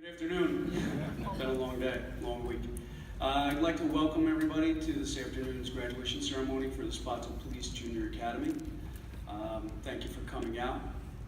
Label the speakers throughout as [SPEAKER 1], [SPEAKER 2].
[SPEAKER 1] Good afternoon. It's been a long day, long week. I'd like to welcome everybody to this afternoon's graduation ceremony for the Spotswood Police Junior Academy. Thank you for coming out.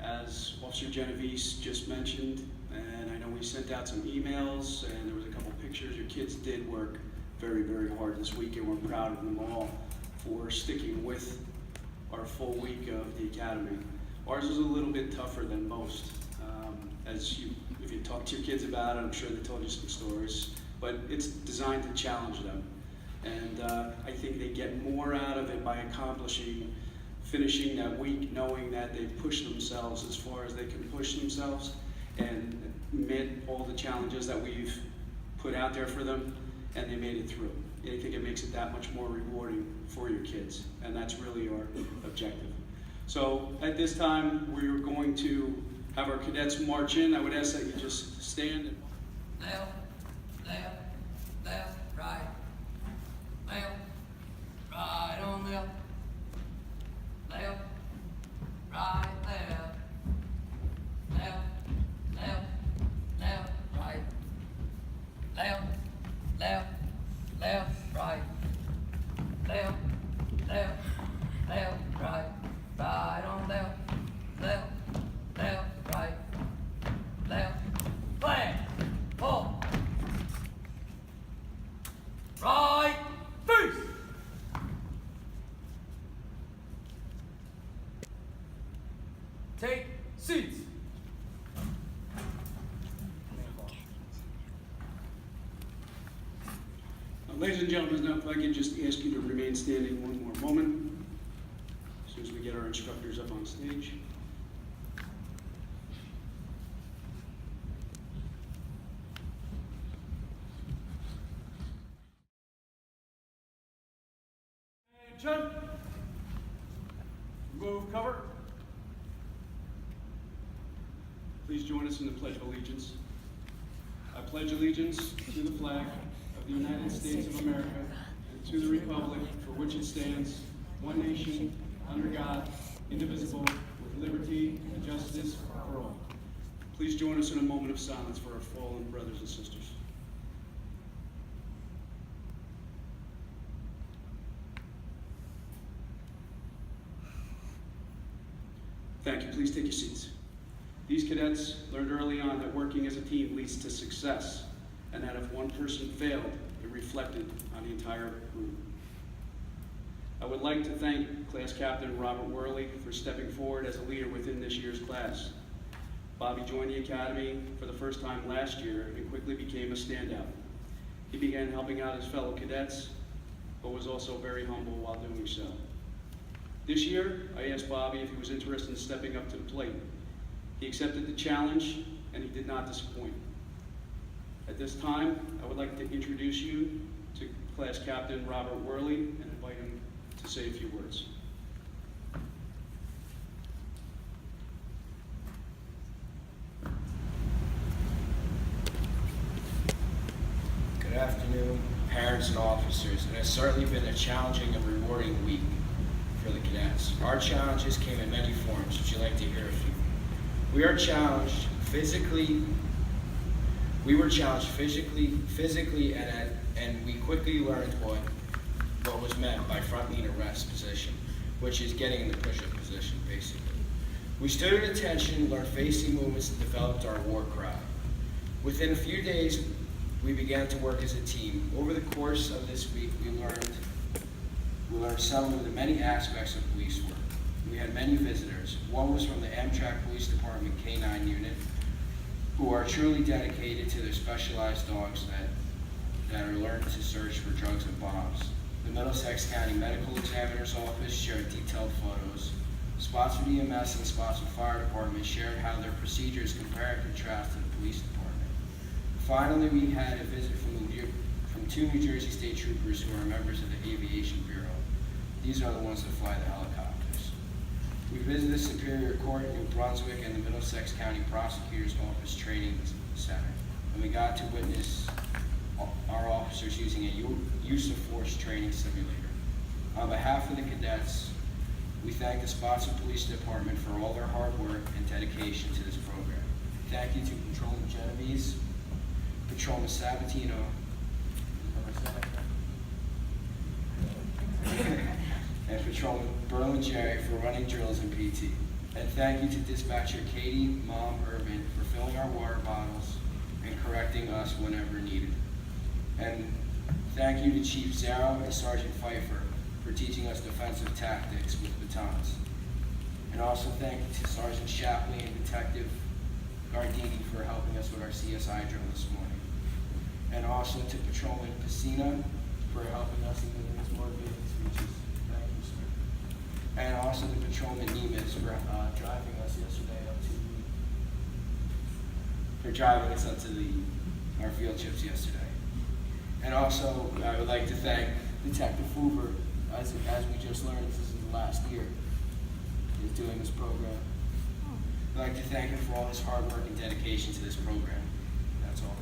[SPEAKER 1] As Officer Genovese just mentioned, and I know we sent out some emails and there was a couple pictures, your kids did work very, very hard this week, and we're proud of them all for sticking with our full week of the academy. Ours is a little bit tougher than most. If you talk to your kids about it, I'm sure they told you some stories, but it's designed to challenge them. And I think they get more out of it by finishing that week knowing that they've pushed themselves as far as they can push themselves and met all the challenges that we've put out there for them, and they made it through. I think it makes it that much more rewarding for your kids, and that's really our objective. So at this time, we're going to have our cadets march in. I would ask that you just stand.
[SPEAKER 2] Left, left, left, right. Left, right on left. Left, right, left. Left, left, left, right. Left, left, left, right. Left, left, left, right. Right on left, left, left, right. Left, flag, pull. Right, face. Take seats.
[SPEAKER 1] Ladies and gentlemen, now if I could just ask you to remain standing one more moment as soon as we get our instructors up on stage. Attention. Remove cover. Please join us in the Pledge of Allegiance. I pledge allegiance to the flag of the United States of America and to the republic for which it stands, one nation, under God, indivisible, with liberty and justice for all. Please join us in a moment of silence for our fallen brothers and sisters. Thank you. Please take your seats. These cadets learned early on that working as a team leads to success, and that if one person failed, it reflected on the entire group. I would like to thank Class Captain Robert Worley for stepping forward as a leader within this year's class. Bobby joined the Academy for the first time last year and quickly became a standout. He began helping out his fellow cadets, but was also very humble while doing so. This year, I asked Bobby if he was interested in stepping up to the plate. He accepted the challenge, and he did not disappoint. At this time, I would like to introduce you to Class Captain Robert Worley and invite him to say a few words.
[SPEAKER 3] Good afternoon, parents and officers. It has certainly been a challenging and rewarding week for the cadets. Our challenges came in many forms. Would you like to hear a few? We were challenged physically, and we quickly learned what was meant by front lean arrest position, which is getting in the push-up position, basically. We stood at attention, learned facing movements, and developed our war cry. Within a few days, we began to work as a team. Over the course of this week, we learned some of the many aspects of police work. We had many visitors. One was from the Amtrak Police Department K-9 unit, who are truly dedicated to their specialized dogs that are learned to search for drugs and bombs. The Middlesex County Medical Examiners office shared detailed photos. Spotswood EMS and Spotswood Fire Department shared how their procedures compare and contrast to the police department. Finally, we had a visit from two New Jersey state troopers who are members of the Aviation Bureau. These are the ones that fly the helicopters. We visited Superior Court in New Brunswick and the Middlesex County Prosecutors Office Training Center, and we got to witness our officers using a use of force training simulator. On behalf of the cadets, we thank the Spotswood Police Department for all their hard work and dedication to this program. Thank you to Patrolman Genovese Patrolman Sabatino, and Patrolman Berlin Jerry for running drills in PT. And thank you to Dispatcher Katie Mom Urban for filling our water bottles and correcting us whenever needed. And thank you to Chief Zero and Sergeant Pfeiffer for teaching us defensive tactics with batons. And also thank you to Sergeant Shapley and Detective Gardini for helping us with our CSI drill this morning. And also to Patrolman Piscina for helping us in doing these motivating speeches. Thank you, sir. And also to Patrolman Nemes for driving us yesterday up to our field trips yesterday. And also, I would like to thank Detective Hoover, as we just learned, this is the last year he's doing this program. I'd like to thank him for all his hard work and dedication to this program. That's all.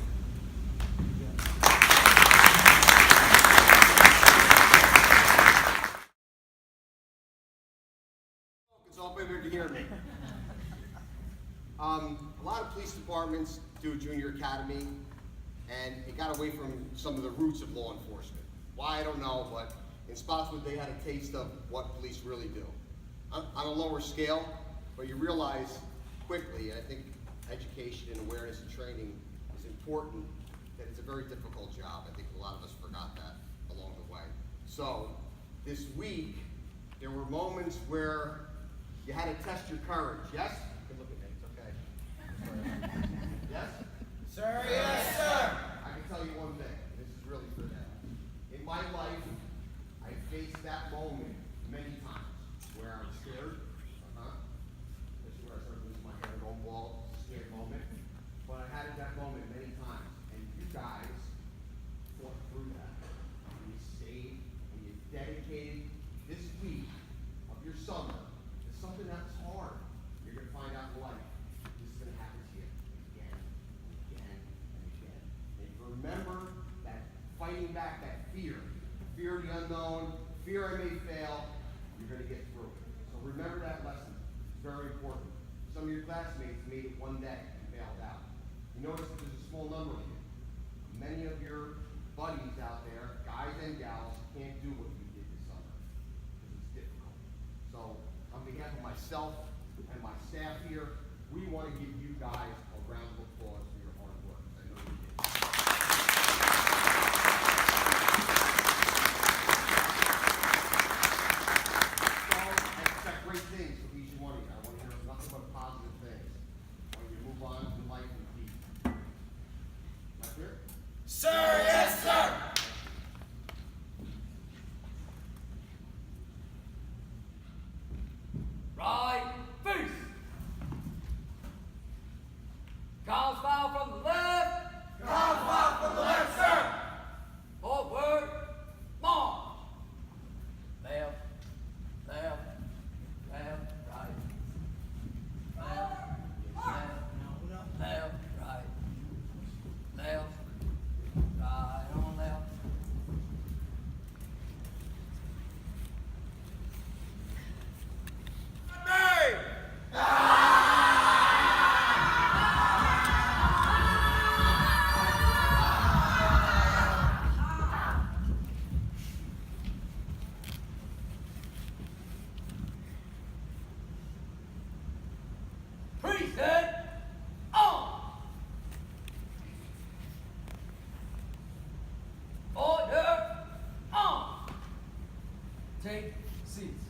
[SPEAKER 4] It's all better to hear me. A lot of police departments do a junior academy, and it got away from some of the roots of law enforcement. Why, I don't know, but in Spotswood they had a taste of what police really do. On a lower scale, but you realize quickly, and I think education and awareness and training is important, that it's a very difficult job. I think a lot of us forgot that along the way. So, this week, there were moments where you had to test your courage, yes? You can look at me, it's okay. Yes?
[SPEAKER 2] Sir, yes, sir.
[SPEAKER 4] I can tell you one thing, and this is really for them. In my life, I faced that moment many times where I was scared, especially where I started losing my hair going bald, it's a scared moment. But I had that moment many times, and you guys fought through that. And you stayed, and you dedicated this week of your summer to something that's hard. You're gonna find out in life, this is gonna happen to you again, and again, and again. And remember that fighting back that fear of the unknown, fear I may fail, you're gonna get through it. So remember that lesson, it's very important. Some of your classmates made it one day and failed out. You notice that there's a small number of you. Many of your buddies out there, guys and gals, can't do what you did this summer because it's difficult. So on behalf of myself and my staff here, we want to give you guys a round of applause for your hard work. I know you did. So I expect great things from each one of you. I want to hear nothing but positive things. I want you to move on in life and keep. Am I clear?
[SPEAKER 2] Sir, yes, sir. Right, face. Calls file from the left. Calls file from the left, sir. Forward, march. Left, left, left, right. Left, left, left, right. Left, right on left. Present on. Order on. Take seats.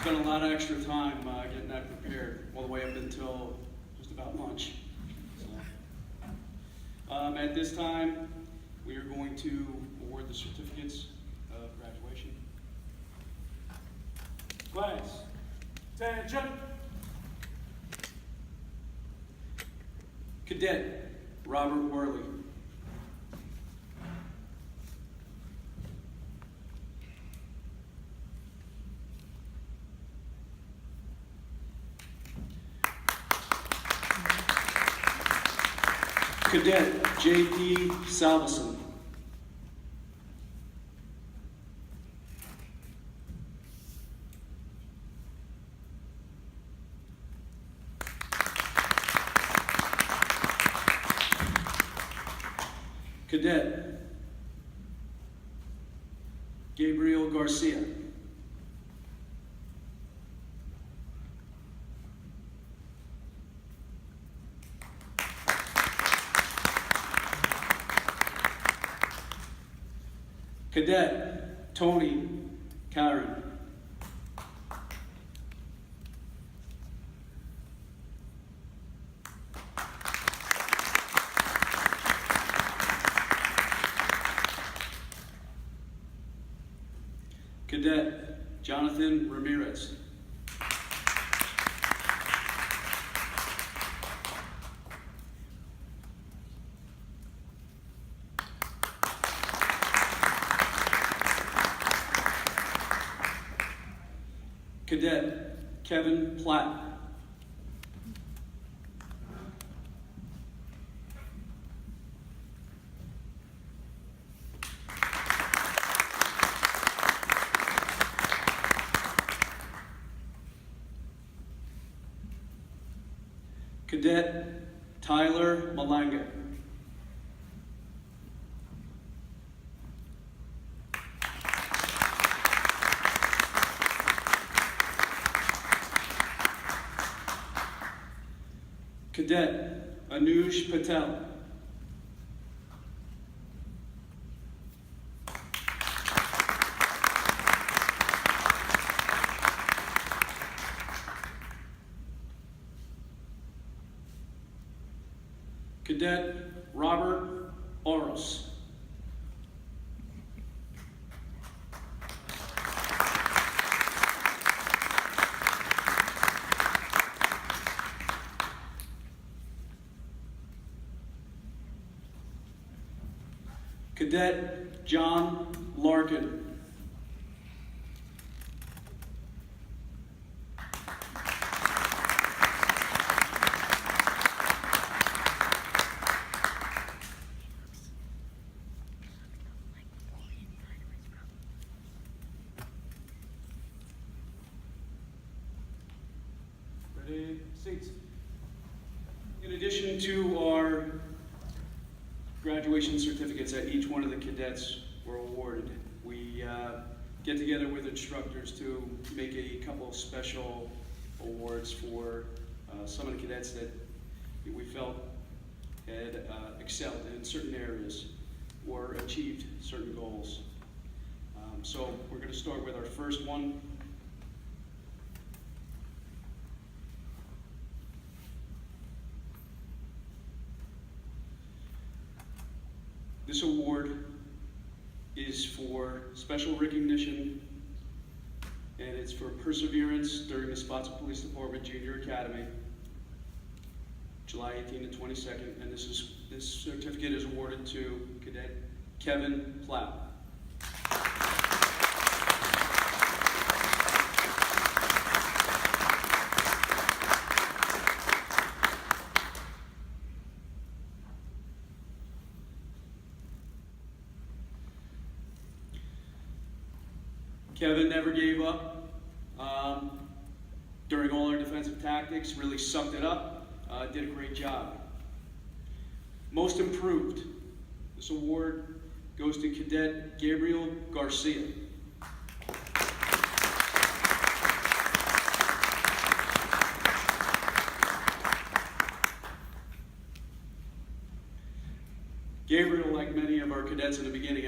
[SPEAKER 1] Spent a lot of extra time getting that prepared, all the way up until just about lunch. So, at this time, we are going to award the certificates of graduation. Class, attention. Cadet Robert Worley. Cadet J.D. Salveson. Cadet Gabriel Garcia. Cadet Tony Karen. Cadet Jonathan Ramirez. Cadet Kevin Platt. Cadet Tyler Malanga. Cadet Anuj Patel. Cadet Robert Oros. Cadet John Larkin. Ready, seats. In addition to our graduation certificates that each one of the cadets were awarded, we get together with instructors to make a couple of special awards for some of the cadets that we felt had excelled in certain areas or achieved certain goals. So we're going to start with our first one. This award is for special recognition, and it's for perseverance during the Spotswood Police Department Junior Academy, July 18 to 22nd, and this certificate is awarded to Cadet Kevin Platt. Kevin never gave up during all our defensive tactics, really sucked it up, did a great job. Most improved, this award goes to Cadet Gabriel Garcia. Gabriel, like many of our cadets in the beginning,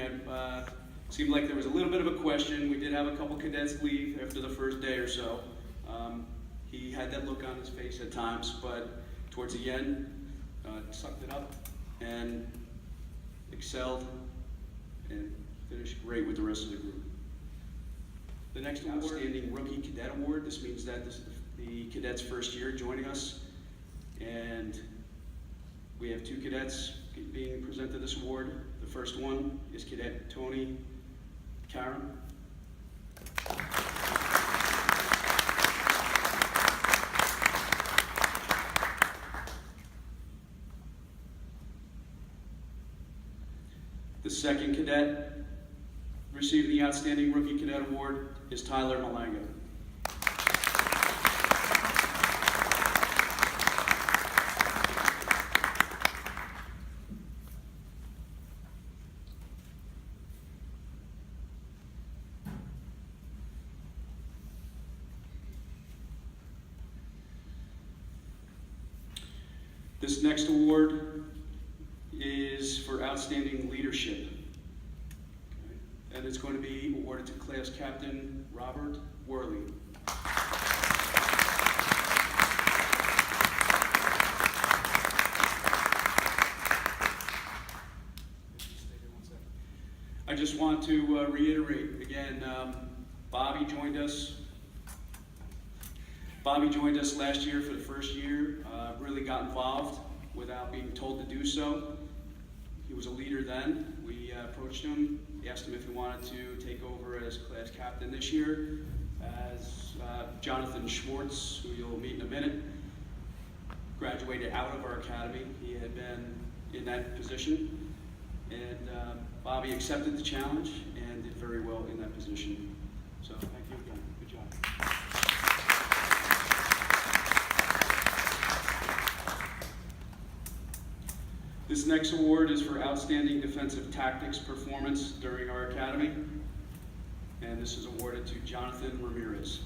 [SPEAKER 1] seemed like there was a little bit of a question. We did have a couple cadets leave after the first day or so. He had that look on his face at times, but towards the end, sucked it up and excelled and finished great with the rest of the group. The next award, Outstanding Rookie Cadet Award. This means that this is the cadet's first year joining us, and we have two cadets being presented this award. The first one is Cadet Tony Karen. second cadet receiving the Outstanding Rookie Cadet Award is Tyler Malango. This next award is for outstanding leadership. Okay. And it's going to be awarded to Class Captain Robert Worley. I just want to reiterate again, Bobby joined us last year for the first year, really got involved without being told to do so. He was a leader then. We approached him, asked him if he wanted to take over as class captain this year, as Jonathan Schwartz, who you'll meet in a minute, graduated out of our academy. He had been in that position, and Bobby accepted the challenge and did very well in that position. So thank you again. Good job. This next award is for outstanding defensive tactics performance during our academy, and this is awarded to Jonathan Ramirez.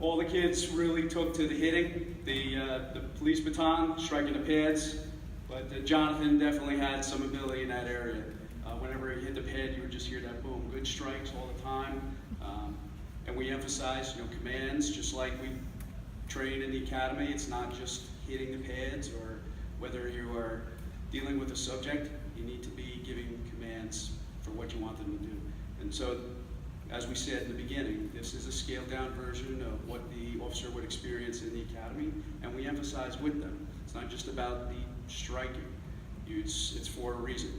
[SPEAKER 1] All the kids really took to the hitting, the police baton, striking the pads, but Jonathan definitely had some ability in that area. Whenever he hit the pad, you would just hear that boom, good strikes all the time. And we emphasize, commands, just like we train in the academy. It's not just hitting the pads, or whether you are dealing with a subject, you need to be giving commands for what you want them to do. And so, as we said in the beginning, this is a scaled down version of what the officer would experience in the academy, and we emphasize with them. It's not just about the striking. It's for a reason.